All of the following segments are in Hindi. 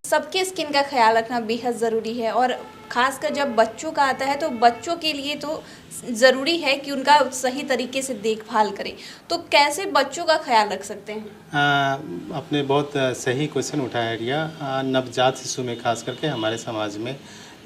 सबके स्किन का ख्याल रखना बेहद ज़रूरी है और ख़ासकर जब बच्चों का आता है तो बच्चों के लिए तो ज़रूरी है कि उनका सही तरीके से देखभाल करें। तो कैसे बच्चों का ख्याल रख सकते हैं? आपने बहुत सही क्वेश्चन उठाया रिया। नवजात शिशु में खास करके हमारे समाज में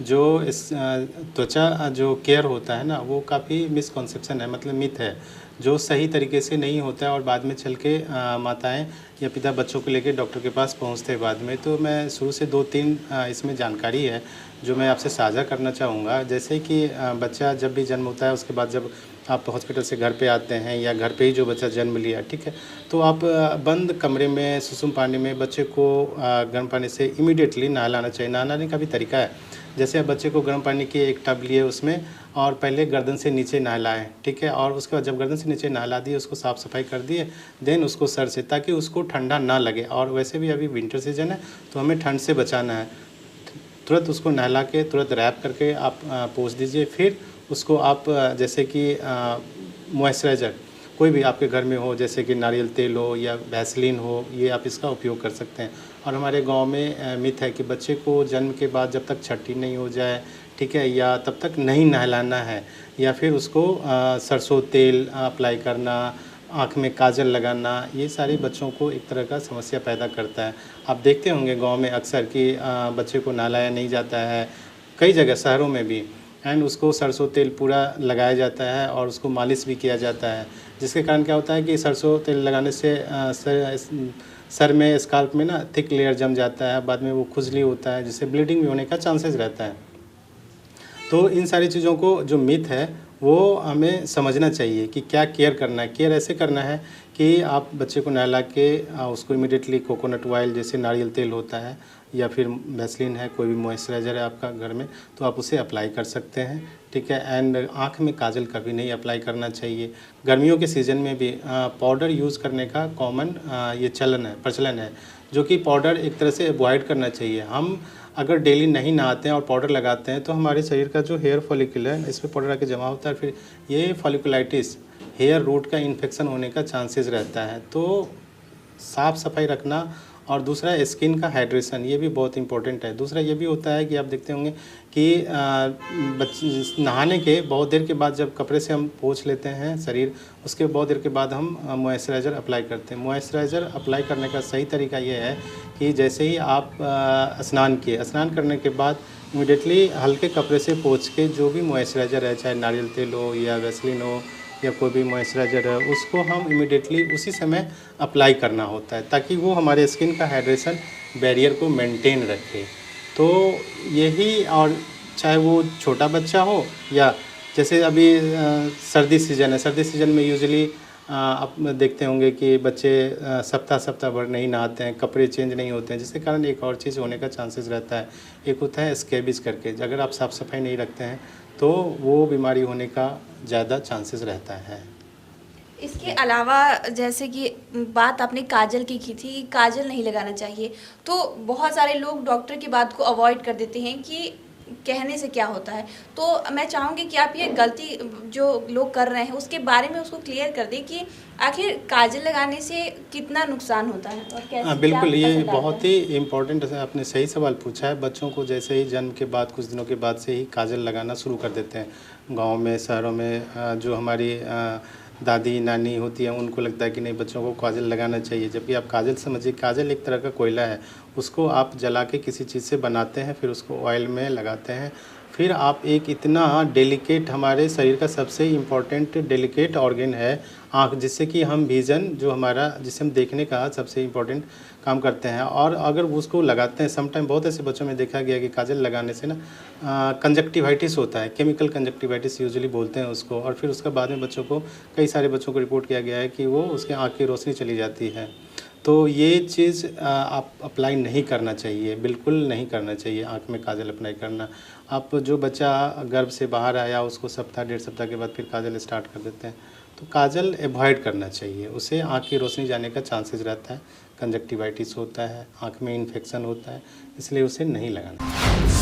जो इस त्वचा जो केयर होता है ना, वो काफ़ी मिसकॉन्सेप्शन है, मतलब मिथ है जो सही तरीके से नहीं होता है और बाद में चल के माताएं या पिता बच्चों को लेकर डॉक्टर के पास पहुंचते हैं बाद में। तो मैं शुरू से 2-3 इसमें जानकारी है जो मैं आपसे साझा करना चाहूँगा। जैसे कि बच्चा जब भी जन्म होता है उसके बाद जब आप हॉस्पिटल से घर पे आते हैं या घर पे ही जो बच्चा जन्म लिया, ठीक है, तो आप बंद कमरे में सुसुम पानी में बच्चे को गर्म पानी से इमीडिएटली नहलाना चाहिए। नहलाने का भी तरीका है, जैसे आप बच्चे को गर्म पानी की एक टब लिए उसमें और पहले गर्दन से नीचे नहलाएं, ठीक है, और उसके बाद जब गर्दन से नीचे नहला दिए उसको साफ़ सफाई कर दिए, देन उसको सर से, ताकि उसको ठंडा ना लगे। और वैसे भी अभी विंटर सीजन है तो हमें ठंड से बचाना है। तुरंत उसको नहला के तुरंत रैप करके आप पोंछ दीजिए। फिर उसको आप जैसे कि मॉइस्चराइज़र कोई भी आपके घर में हो, जैसे कि नारियल तेल हो या वैसलीन हो, ये आप इसका उपयोग कर सकते हैं। और हमारे गांव में मिथ है कि बच्चे को जन्म के बाद जब तक छठी नहीं हो जाए, ठीक है, या तब तक नहीं नहलाना है, या फिर उसको सरसों तेल अप्लाई करना, आँख में काजल लगाना, ये सारी बच्चों को एक तरह का समस्या पैदा करता है। आप देखते होंगे गांव में अक्सर कि बच्चे को नहलाया नहीं जाता है, कई जगह शहरों में भी, एंड उसको सरसों तेल पूरा लगाया जाता है और उसको मालिश भी किया जाता है, जिसके कारण क्या होता है कि सरसों तेल लगाने से सर में, स्काल्प में ना थिक लेयर जम जाता है, बाद में वो खुजली होता है, जिससे ब्लीडिंग भी होने का चांसेस रहता है। तो इन सारी चीज़ों को जो मिथ है वो हमें समझना चाहिए कि क्या केयर करना है। केयर ऐसे करना है कि आप बच्चे को नहला के उसको इमीडिएटली कोकोनट ऑयल, जैसे नारियल तेल होता है, या फिर वैसलीन है, कोई भी मॉइस्चराइज़र है आपका घर में, तो आप उसे अप्लाई कर सकते हैं, ठीक है। एंड आँख में काजल कभी नहीं अप्लाई करना चाहिए। गर्मियों के सीज़न में भी पाउडर यूज़ करने का कॉमन ये प्रचलन है, जो कि पाउडर एक तरह से अवॉइड करना चाहिए। हम अगर डेली नहीं नहाते हैं और पाउडर लगाते हैं तो हमारे शरीर का जो हेयर फॉलिकल है इस पर पाउडर आके जमा होता है, फिर ये फॉलिकुलाइटिस, हेयर रूट का इन्फेक्शन होने का चांसेस रहता है। तो साफ़ सफाई रखना, और दूसरा स्किन का हाइड्रेशन, ये भी बहुत इंपॉर्टेंट है। दूसरा ये भी होता है कि आप देखते होंगे कि नहाने के बहुत देर के बाद जब कपड़े से हम पोंछ लेते हैं शरीर, उसके बहुत देर के बाद हम मॉइस्चराइज़र अप्लाई करते हैं। मॉइस्चराइज़र अप्लाई करने का सही तरीका ये है कि जैसे ही आप स्नान करने के बाद इमीडिएटली हल्के कपड़े से पोंछ के जो भी मॉइस्चराइज़र है, चाहे नारियल तेल हो या वैसलीन हो या कोई भी मॉइस्चराइज़र है, उसको हम इमीडिएटली उसी समय अप्लाई करना होता है, ताकि वो हमारे स्किन का हाइड्रेशन बैरियर को मेंटेन रखे। तो यही, और चाहे वो छोटा बच्चा हो या जैसे अभी सर्दी सीज़न है, सर्दी सीज़न में यूजुअली आप देखते होंगे कि बच्चे सप्ताह भर नहीं नहाते हैं, कपड़े चेंज नहीं होते हैं, जिसके कारण एक और चीज़ होने का चांसेस रहता है। एक होता है स्कैबिस करके, अगर आप साफ़ सफाई नहीं रखते हैं तो वो बीमारी होने का ज़्यादा चांसेस रहता है। इसके अलावा जैसे कि बात आपने काजल की थी, काजल नहीं लगाना चाहिए, तो बहुत सारे लोग डॉक्टर की बात को अवॉइड कर देते हैं कि कहने से क्या होता है। तो मैं चाहूँगी कि आप ये गलती जो लोग कर रहे हैं उसके बारे में उसको क्लियर कर दें कि आखिर काजल लगाने से कितना नुकसान होता है और कैसे, बिल्कुल, क्या ये असर डालता बहुत है? ही इम्पोर्टेंट, आपने सही सवाल पूछा है। बच्चों को जैसे ही जन्म के बाद कुछ दिनों के बाद से ही काजल लगाना शुरू कर देते हैं। गांव में, शहरों में जो हमारी दादी नानी होती हैं उनको लगता है कि नहीं, बच्चों को काजल लगाना चाहिए, जबकि आप काजल समझिए, काजल एक तरह का कोयला है, उसको आप जला के किसी चीज़ से बनाते हैं, फिर उसको ऑयल में लगाते हैं, फिर आप एक इतना डेलिकेट, हमारे शरीर का सबसे इम्पॉर्टेंट डेलिकेट ऑर्गन है आँख, जिससे कि हम विज़न, जो हमारा, जिसे हम देखने का सबसे इम्पोर्टेंट काम करते हैं, और अगर उसको लगाते हैं, समटाइम बहुत ऐसे बच्चों में देखा गया कि काजल लगाने से ना कंजक्टिवाइटिस होता है, केमिकल कंजक्टिवाइटिस यूजुअली बोलते हैं उसको, और फिर उसका बाद में बच्चों को, कई सारे बच्चों को रिपोर्ट किया गया है कि वो उसके आँख की रोशनी चली जाती है। तो ये चीज़ आप अप्लाई नहीं करना चाहिए, बिल्कुल नहीं करना चाहिए आँख में काजल अप्लाई करना। आप जो बच्चा गर्भ से बाहर आया उसको सप्ताह 1.5 सप्ताह के बाद फिर काजल स्टार्ट कर देते हैं, तो काजल अवॉइड करना चाहिए, उससे आँख की रोशनी जाने का चांसेस रहता है, कंजक्टिवाइटिस होता है, आँख में इन्फेक्शन होता है, इसलिए उसे नहीं लगाना।